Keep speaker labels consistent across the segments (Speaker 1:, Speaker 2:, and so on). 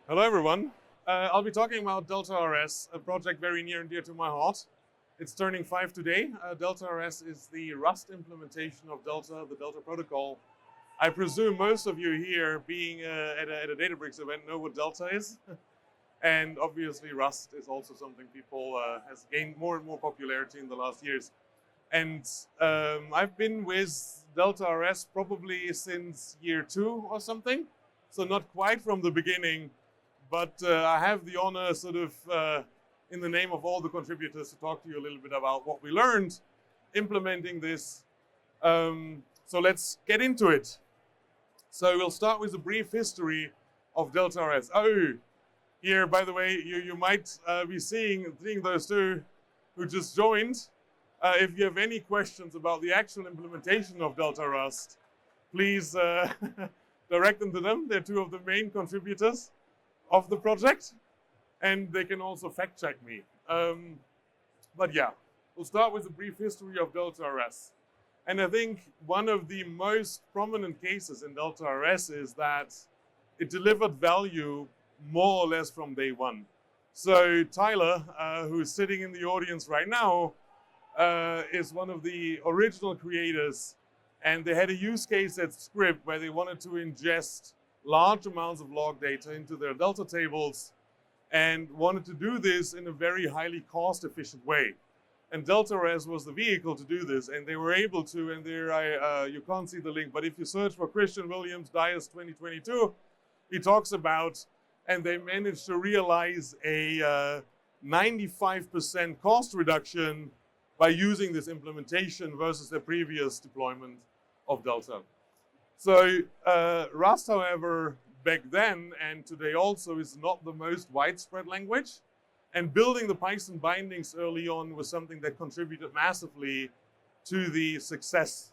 Speaker 1: Hello everyone. I'll be talking about Delta RS, a project very near and dear to my heart. It's turning 5 today. Delta RS is the Rust implementation of Delta, the Delta protocol. I presume most of you here, being at a Databricks event, know what Delta is. And obviously Rust is also something people has gained more and more popularity in the last years. And I've been with Delta RS probably since year 2 or something. So not quite from the beginning, but I have the honor in the name of all the contributors to talk to you a little bit about what we learned implementing this. So let's get into it. So we'll start with a brief history of Delta RS. Oh, here, by the way, you might be seeing those two who just joined. If you have any questions about the actual implementation of Delta Rust, please direct them to them. They're two of the main contributors of the project, and they can also fact check me. But yeah, we'll start with a brief history of Delta RS. And I think one of the most prominent cases in Delta RS is that it delivered value more or less from day one. So Tyler, who's sitting in the audience right now, is one of the original creators, and they had a use case at Script where they wanted to ingest large amounts of log data into their Delta tables and wanted to do this in a very highly cost-efficient way. And Delta RS was the vehicle to do this, and they were able to, and there you can't see the link, but if you search for Christian Williams Dias 2022, he talks about, and they managed to realize a 95% cost reduction by using this implementation versus their previous deployment of Delta. So Rust, however, back then and today also is not the most widespread language. And building the Python bindings early on was something that contributed massively to the success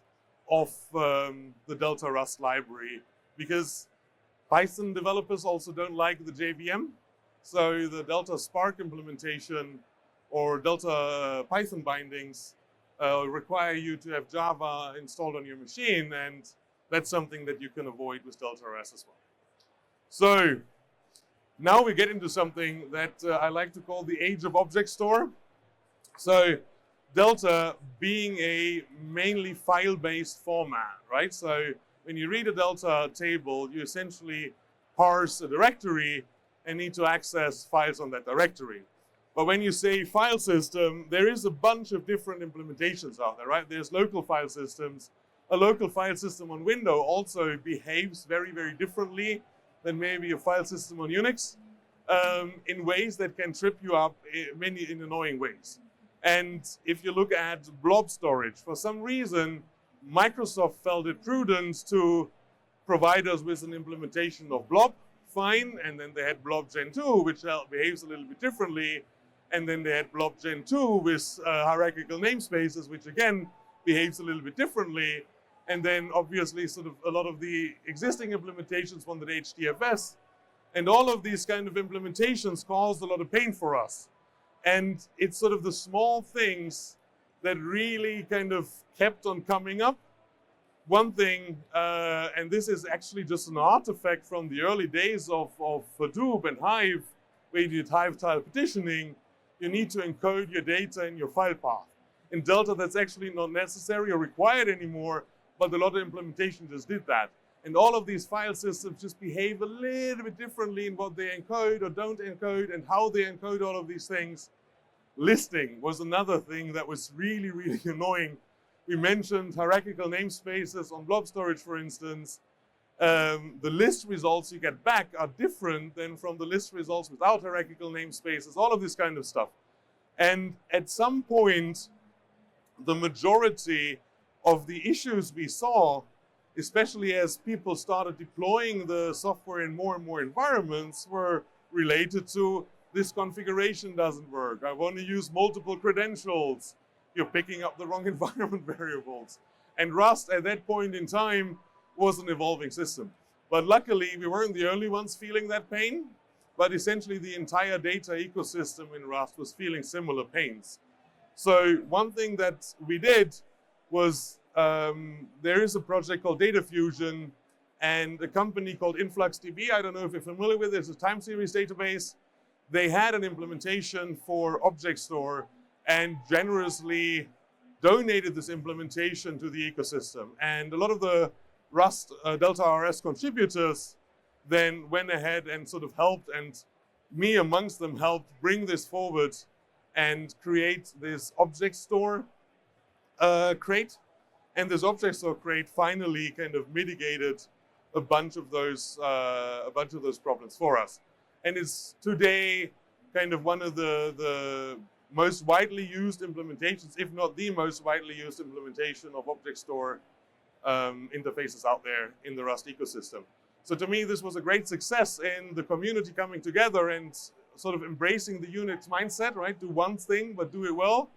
Speaker 1: of the Delta Rust library, because Python developers also don't like the JVM. So the Delta Spark implementation or Delta Python bindings require you to have Java installed on your machine, and that's something that you can avoid with Delta RS as well. So now we get into something that I like to call the age of object store. So Delta being a mainly file-based format, right? So when you read a Delta table, you essentially parse a directory and need to access files on that directory. But when you say file system, there is a bunch of different implementations out there, right? There's local file systems. A local file system on Windows also behaves very, very differently than maybe a file system on Unix in ways that can trip you up in annoying ways. And if you look at blob storage, for some reason, Microsoft felt it prudent to provide us with an implementation of blob, fine, and then they had blob gen 2, which behaves a little bit differently, and then they had blob gen 2 with hierarchical namespaces, which again behaves a little bit differently. And then obviously sort of a lot of the existing implementations wanted HDFS. And all of these kind of implementations caused a lot of pain for us. And it's sort of the small things that really kind of kept on coming up. One thing, and this is actually just an artifact from the early days of Hadoop and Hive, where you did Hive tile partitioning, you need to encode your data in your file path. In Delta, that's actually not necessary or required anymore, but a lot of implementation just did that. And all of these file systems just behave a little bit differently in what they encode or don't encode and how they encode all of these things. Listing was another thing that was really, really annoying. We mentioned hierarchical namespaces on blob storage, for instance. The list results you get back are different than from the list results without hierarchical namespaces, all of this kind of stuff. And at some point, the majority of the issues we saw, especially as people started deploying the software in more and more environments, were related to this configuration doesn't work. I want to use multiple credentials. You're picking up the wrong environment variables. And Rust at that point in time was an evolving system. But luckily, we weren't the only ones feeling that pain, but essentially the entire data ecosystem in Rust was feeling similar pains. So one thing that we did was there is a project called Data Fusion, And a company called InfluxDB, I don't know if you're familiar with it, it's a time series database. They had an implementation for object store and generously donated this implementation to the ecosystem. And a lot of the Rust Delta RS contributors then went ahead and sort of helped, and me amongst them helped bring this forward and create this object store crate. And this object store crate finally kind of mitigated a bunch of those problems for us. And it's today kind of one of the most widely used implementations, if not the most widely used implementation of object store interfaces out there in the Rust ecosystem. So to me, this was a great success in the community coming together and sort of embracing the Unix mindset, right? Do one thing, but do it well.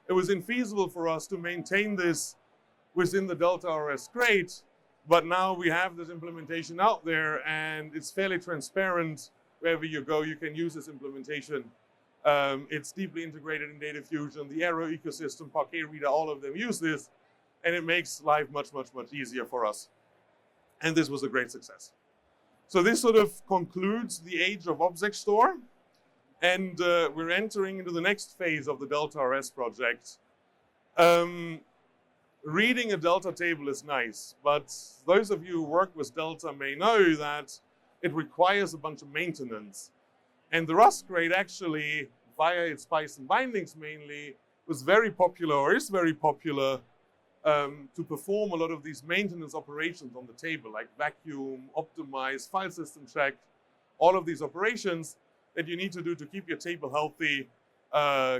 Speaker 1: It was infeasible for us to maintain this within the Delta RS crate, but now we have this implementation out there and it's fairly transparent. Wherever you go, you can use this implementation. It's deeply integrated in Data Fusion, the Arrow ecosystem, Parquet Reader, all of them use this, and it makes life much, much, much easier for us. And this was a great success. So this sort of concludes the age of object store, and we're entering into the next phase of the Delta RS project. Reading a Delta table is nice, but those of you who work with Delta may know that it requires a bunch of maintenance. And the Rust crate actually, via its Python bindings mainly, was very popular, or is very popular, to perform a lot of these maintenance operations on the table, like vacuum, optimize, file system check, all of these operations that you need to do to keep your table healthy,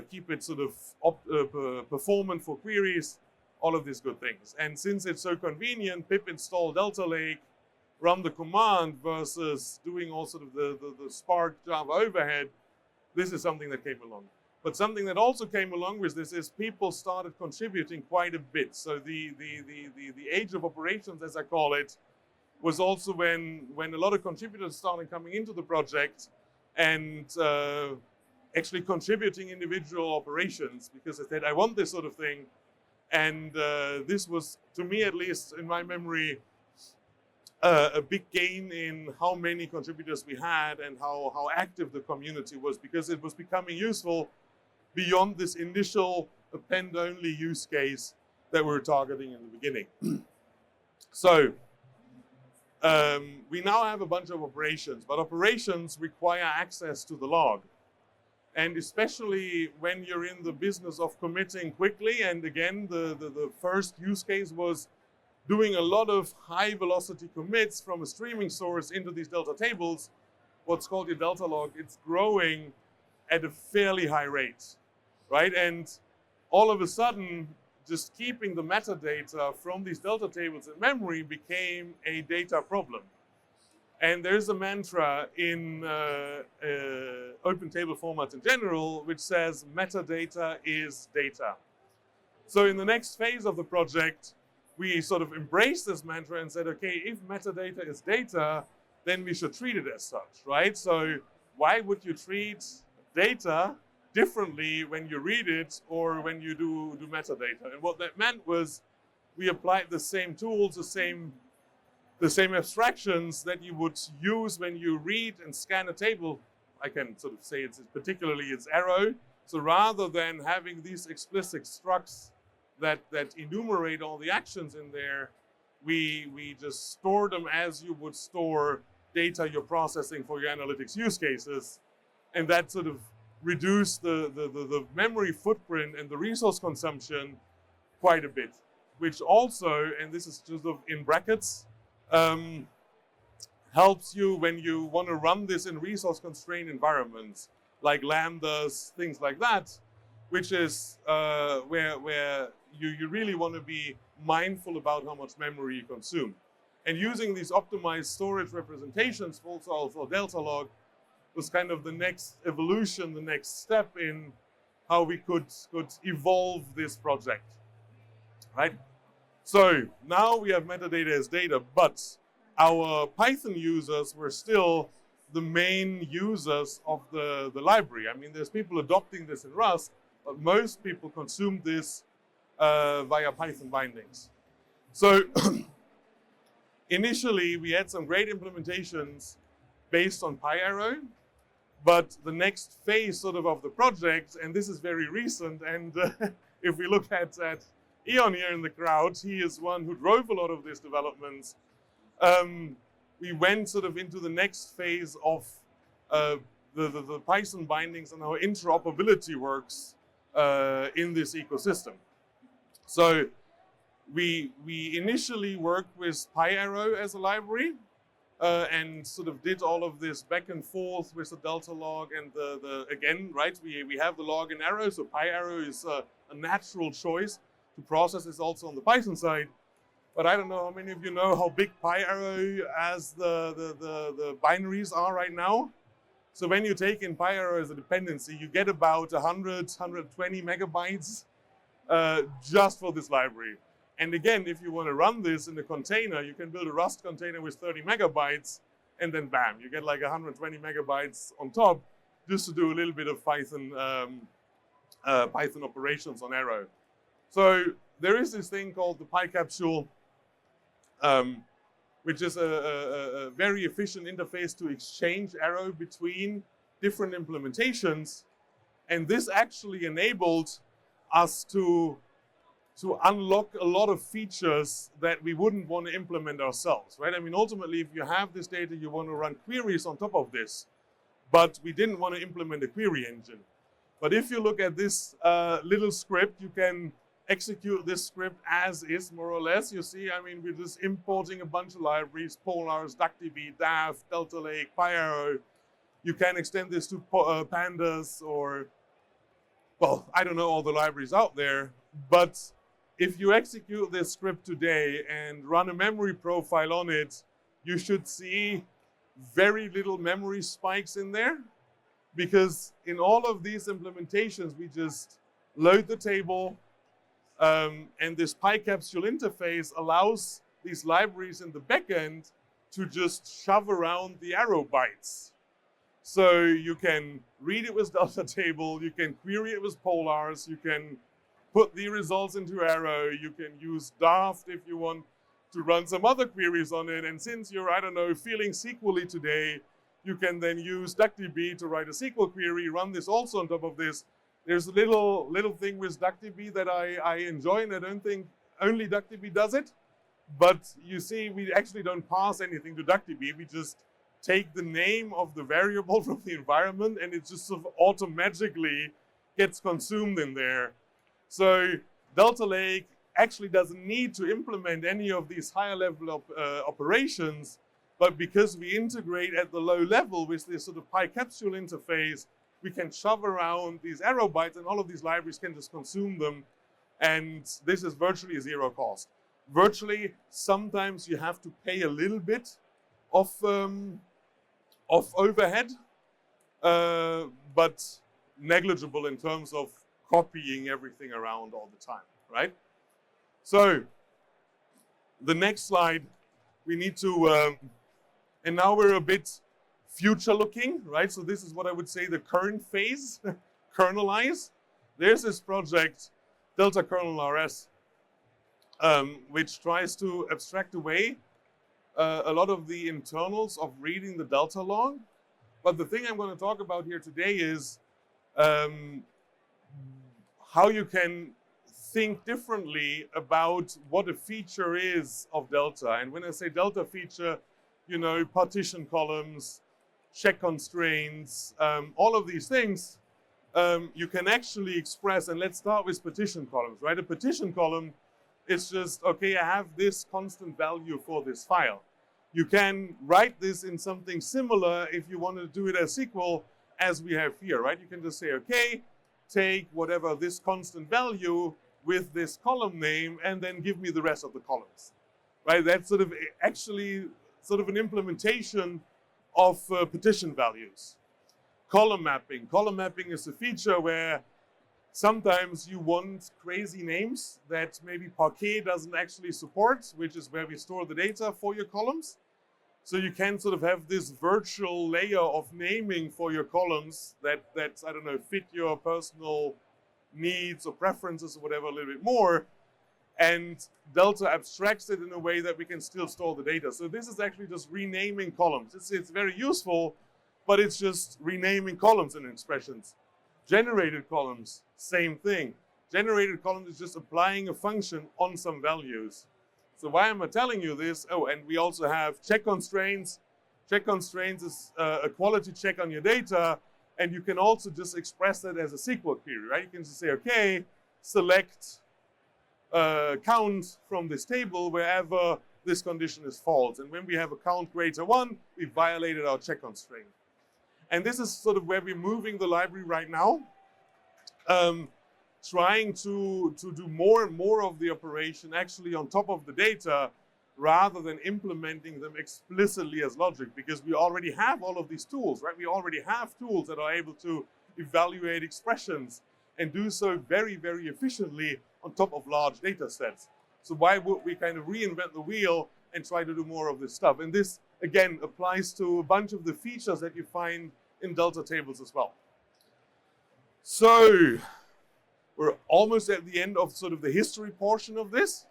Speaker 1: keep it sort of performant for queries, all of these good things. And since it's so convenient, pip install Delta Lake, run the command versus doing all sort of the Spark Java overhead, this is something that came along. But something that also came along with this is people started contributing quite a bit. So the age of operations, as I call it, was also when a lot of contributors started coming into the project and actually contributing individual operations because they said, I want this sort of thing. And this was, to me at least, in my memory, a big gain in how many contributors we had and how active the community was, because it was becoming useful beyond this initial append-only use case that we were targeting in the beginning. So we now have a bunch of operations, but operations require access to the log. And especially when you're in the business of committing quickly, and again, the first use case was doing a lot of high velocity commits from a streaming source into these Delta tables, what's called your Delta log, it's growing at a fairly high rate, right? And all of a sudden, just keeping the metadata from these Delta tables in memory became a data problem. And there's a mantra in open table formats in general, which says metadata is data. So in the next phase of the project, we sort of embraced this mantra and said, okay, if metadata is data, then we should treat it as such, right? So why would you treat data differently when you read it or when you do metadata? And what that meant was we applied the same tools, the same abstractions that you would use when you read and scan a table. I can sort of say it's Arrow. So rather than having these explicit structs that enumerate all the actions in there, we just store them as you would store data you're processing for your analytics use cases. And that sort of reduced the memory footprint and the resource consumption quite a bit, which also, and this is just in brackets, helps you when you want to run this in resource-constrained environments, like Lambdas, things like that, which is where you really want to be mindful about how much memory you consume. And using these optimized storage representations, also for Delta log, was kind of the next evolution, the next step in how we could evolve this project, right? So now we have metadata as data, but our Python users were still the main users of the library. I mean, there's people adopting this in Rust, but most people consume this via Python bindings. So Initially, we had some great implementations based on PyArrow, but the next phase sort of the project, and this is very recent, and if we look at Eon here in the crowd, he is one who drove a lot of these developments. We went sort of into the next phase of the Python bindings and how interoperability works in this ecosystem. So we initially worked with PyArrow as a library and sort of did all of this back and forth with the Delta log and again, right, we have the log in Arrow, so PyArrow is a natural choice to process this also on the Python side. But I don't know how many of you know how big PyArrow as the binaries are right now. So when you take in PyArrow as a dependency, you get about 100, 120 megabytes just for this library. And again, if you want to run this in a container, you can build a Rust container with 30 megabytes, and then bam, you get like 120 megabytes on top just to do a little bit of Python operations on Arrow. So there is this thing called the PyCapsule, which is a very efficient interface to exchange Arrow between different implementations. And this actually enabled us to unlock a lot of features that we wouldn't want to implement ourselves, right? I mean, ultimately, if you have this data, you want to run queries on top of this, but we didn't want to implement a query engine. But if you look at this little script, you can execute this script as is, more or less. You see, I mean, we're just importing a bunch of libraries, Polars, DuckDB, DAF, Delta Lake, PyArrow. You can extend this to Pandas or, well, I don't know all the libraries out there, but if you execute this script today and run a memory profile on it, you should see very little memory spikes in there, because in all of these implementations, we just load the table, and this PyCapsule interface allows these libraries in the backend to just shove around the Arrow bytes. So you can read it with Delta table, you can query it with Polars, you can put the results into Arrow, you can use Daft if you want to run some other queries on it, and since you're, I don't know, feeling SQL-y today, you can then use DuckDB to write a SQL query, run this also on top of this. There's a little thing with DuckDB that I enjoy, and I don't think only DuckDB does it, but you see, we actually don't pass anything to DuckDB, we just take the name of the variable from the environment, and it just sort of automatically gets consumed in there. So Delta Lake actually doesn't need to implement any of these higher level operations, but because we integrate at the low level with this sort of PyCapsule interface, we can shove around these Arrow bytes, and all of these libraries can just consume them. And this is virtually zero cost. Virtually, sometimes you have to pay a little bit of overhead, but negligible in terms of copying everything around all the time, right? So the next slide, we need to, and now we're a bit future looking, right? So this is what I would say the current phase, kernelize. There's this project, Delta Kernel RS, which tries to abstract away a lot of the internals of reading the Delta log. But the thing I'm going to talk about here today is how you can think differently about what a feature is of Delta. And when I say Delta feature, you know, partition columns, check constraints, all of these things, you can actually express, and let's start with partition columns, right? A partition column is just, okay, I have this constant value for this file. You can write this in something similar if you want to do it as SQL as we have here, right? You can just say, okay, take whatever this constant value with this column name and then give me the rest of the columns, right? That's sort of actually sort of an implementation of partition values. Column mapping. Column mapping is a feature where sometimes you want crazy names that maybe Parquet doesn't actually support, which is where we store the data for your columns. So you can sort of have this virtual layer of naming for your columns that I don't know, fit your personal needs or preferences or whatever a little bit more. and Delta abstracts it in a way that we can still store the data. So this is actually just renaming columns. It's very useful, but it's just renaming columns in expressions. Generated columns, same thing. Generated columns is just applying a function on some values. So why am I telling you this? Oh, and we also have check constraints. Check constraints is a quality check on your data, and you can also just express that as a SQL query, right? You can just say, okay, select count from this table wherever this condition is false. And when we have a count greater 1, we violated our check constraint. And this is sort of where we're moving the library right now, trying to do more and more of the operation actually on top of the data rather than implementing them explicitly as logic, because we already have all of these tools, right? We already have tools that are able to evaluate expressions and do so very, very efficiently on top of large data sets. So why would we kind of reinvent the wheel and try to do more of this stuff? And this, again, applies to a bunch of the features that you find in Delta tables as well. So we're almost at the end of sort of the history portion of this.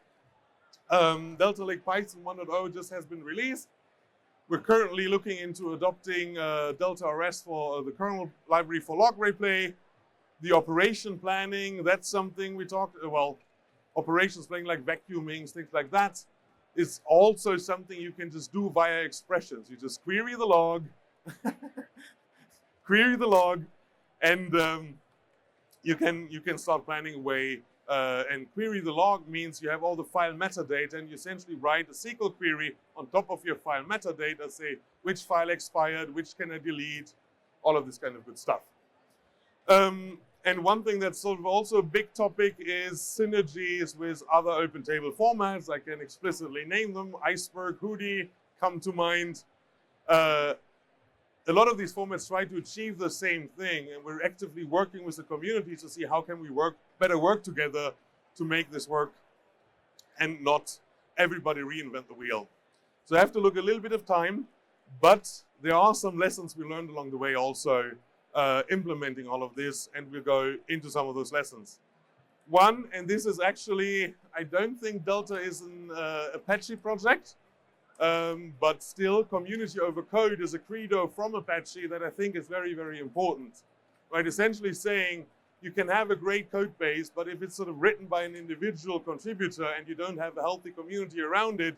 Speaker 1: Delta Lake Python 1.0 just has been released. We're currently looking into adopting Delta RS for the kernel library for log replay. The operation planning, that's something we talked, well, operations planning like vacuuming, things like that, is also something you can just do via expressions. You just query the log, and you can start planning away. And query the log means you have all the file metadata, and you essentially write a SQL query on top of your file metadata, say which file expired, which can I delete, all of this kind of good stuff. And one thing that's sort of also a big topic is synergies with other open table formats. I can explicitly name them. Iceberg, Hudi come to mind. A lot of these formats try to achieve the same thing, and we're actively working with the community to see how can we better work together to make this work and not everybody reinvent the wheel. So I have to look a little bit of time, but there are some lessons we learned along the way also implementing all of this, and we'll go into some of those lessons. One, and this is actually, I don't think Delta is an Apache project, but still community over code is a credo from Apache that I think is very, very important, right? Essentially saying you can have a great code base, but if it's sort of written by an individual contributor and you don't have a healthy community around it,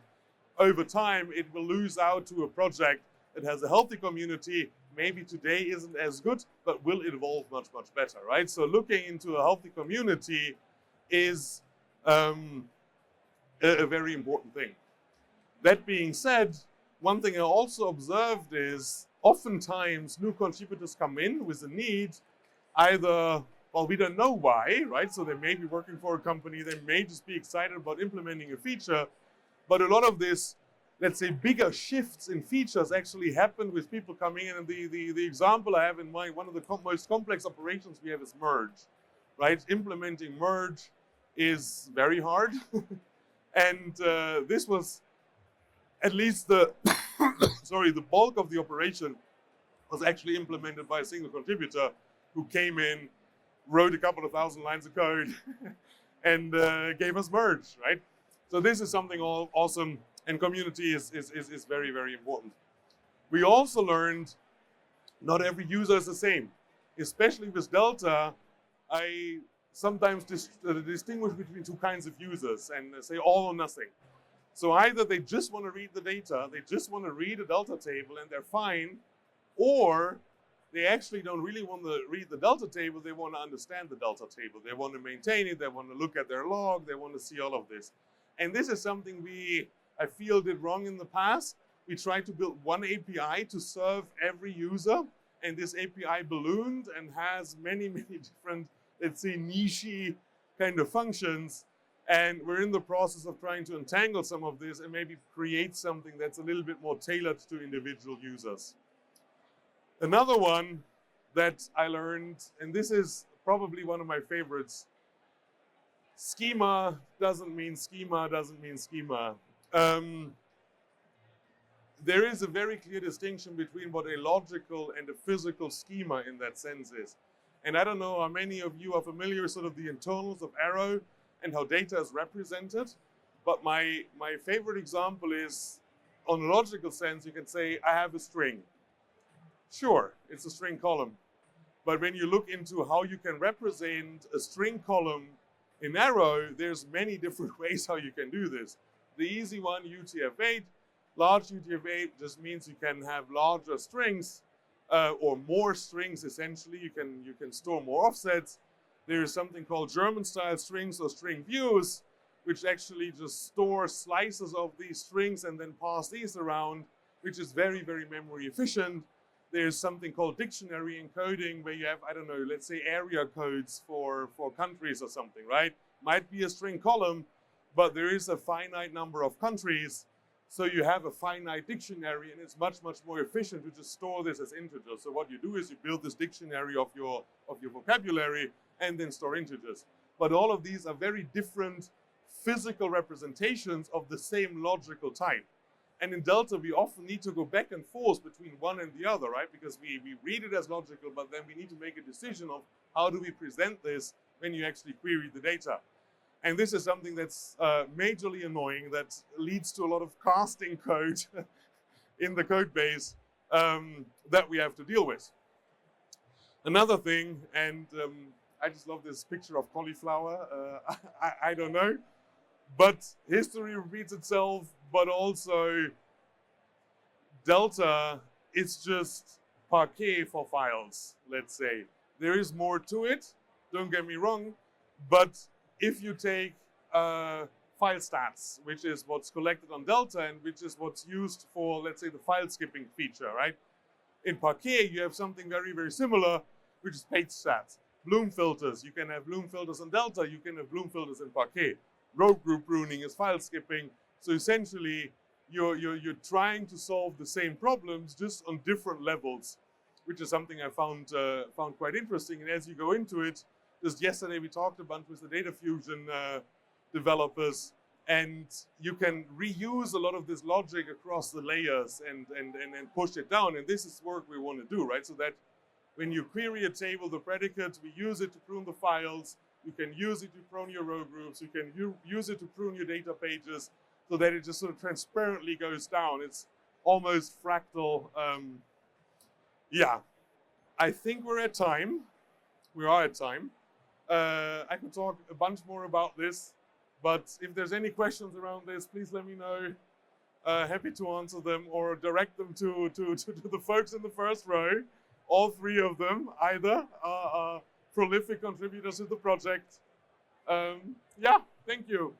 Speaker 1: over time it will lose out to a project that has a healthy community. Maybe today isn't as good, but will evolve much, much better, right? So looking into a healthy community is a very important thing. That being said, one thing I also observed is oftentimes new contributors come in with a need, either, well, we don't know why, right? So they may be working for a company, they may just be excited about implementing a feature, but a lot of this, let's say, bigger shifts in features actually happen with people coming in. And the example I have in mind, one of the most complex operations we have is merge, right? Implementing merge is very hard. And this was at least the, sorry, the bulk of the operation was actually implemented by a single contributor who came in, wrote a couple of thousand lines of code, and gave us merge, right? So this is something awesome. And community is very, very important. We also learned not every user is the same. Especially with Delta, I sometimes distinguish between two kinds of users and say all or nothing. So either they just want to read the data, they just want to read a Delta table and they're fine, or they actually don't really want to read the Delta table, they want to understand the Delta table. They want to maintain it, they want to look at their log, they want to see all of this. And this is something I feel did wrong in the past. We tried to build one API to serve every user, and this API ballooned and has many, many different, let's say, niche kind of functions. And we're in the process of trying to untangle some of this and maybe create something that's a little bit more tailored to individual users. Another one that I learned, and this is probably one of my favorites, schema doesn't mean schema doesn't mean schema. There is a very clear distinction between what a logical and a physical schema in that sense is. And I don't know how many of you are familiar with sort of the internals of Arrow. and how data is represented. But my favorite example is, on a logical sense, you can say, I have a string. Sure, it's a string column. But when you look into how you can represent a string column in arrow, there's many different ways how you can do this. The easy one, UTF-8. Large UTF-8 just means you can have larger strings or more strings, essentially. You can store more offsets. There is something called German-style strings or string views, which actually just store slices of these strings and then pass these around, which is very, very memory efficient. There's something called dictionary encoding where you have, I don't know, let's say area codes for countries or something, right? Might be a string column, but there is a finite number of countries. So you have a finite dictionary, and it's much, much more efficient to just store this as integers. So what you do is you build this dictionary of your vocabulary and then store integers. But all of these are very different physical representations of the same logical type. And in Delta, we often need to go back and forth between one and the other, right? Because we read it as logical, but then we need to make a decision of how do we present this when you actually query the data. And this is something that's majorly annoying, that leads to a lot of casting code in the code base that we have to deal with. Another thing, and I just love this picture of cauliflower. I don't know. But history repeats itself, but also Delta is just Parquet for files, let's say. There is more to it, don't get me wrong, but if you take file stats, which is what's collected on Delta and which is what's used for, let's say, the file skipping feature, right? In Parquet, you have something very, very similar, which is page stats. Bloom filters, you can have Bloom filters on Delta, you can have Bloom filters in Parquet. Row group pruning is file skipping. So essentially, you're trying to solve the same problems just on different levels, which is something I found quite interesting. And as you go into it, just yesterday we talked a bunch with the Data Fusion developers, and you can reuse a lot of this logic across the layers and push it down. And this is work we want to do, right? So that when you query a table, the predicates, we use it to prune the files. You can use it to prune your row groups. You can use it to prune your data pages so that it just sort of transparently goes down. It's almost fractal. Yeah, I think we're at time. We are at time. I could talk a bunch more about this, but if there's any questions around this, please let me know. Happy to answer them or direct them to the folks in the first row. All three of them, either, are prolific contributors to the project. Yeah, thank you.